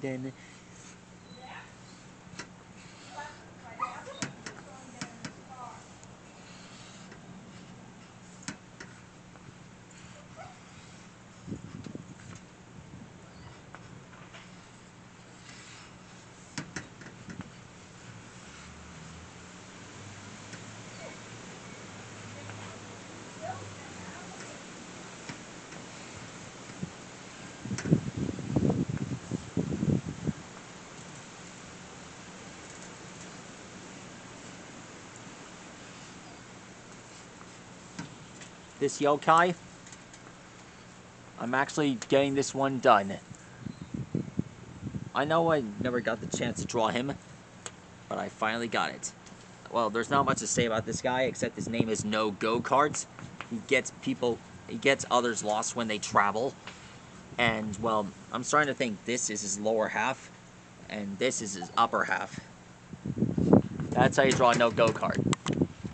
then. This yokai, I'm actually getting this one done. I know I never got the chance to draw him, but I finally got it. Well, there's not much to say about this guy, except his name is No Go Kart. He gets others lost when they travel. And, well, I'm starting to think this is his lower half, and this is his upper half. That's how you draw No Go Kart.